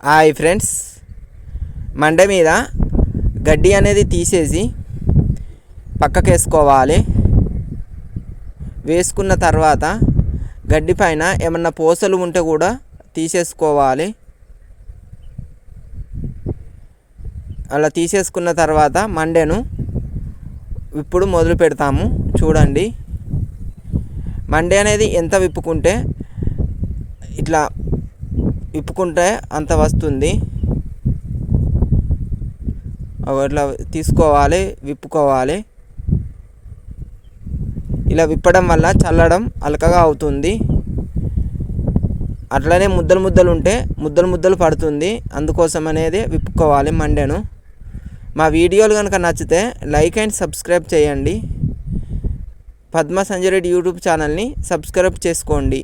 Hi friends, Monday మీద గడ్డి అనేది తీసేసి పక్కకు వేసుకోవాలి. వేసుకున్న తర్వాత గడ్డి పైన ఏమన్నా పూసలు ఉంటే కూడా తీసేసుకోవాలి. అలా తీసేసుకున్న తర్వాత మండేను ఇప్పుడు మొదలు పెడతాము. చూడండి, మండే అనేది ఎంత విప్పుకుంటే ఇట్లా విప్పుకుంటే అంత వస్తుంది. ఇట్లా తీసుకోవాలి, విప్పుకోవాలి. ఇలా విప్పడం వల్ల చల్లడం అలకగా అవుతుంది. అట్లనే ముద్దలు ముద్దలు ఉంటే ముద్దలు పడుతుంది. అందుకోసం అనేది విప్పుకోవాలి మండేను. మా వీడియోలు కనుక నచ్చితే లైక్ అండ్ సబ్స్క్రైబ్ చేయండి. పద్మ సంజయ్ రెడ్డి యూట్యూబ్ ఛానల్ని సబ్స్క్రైబ్ చేసుకోండి.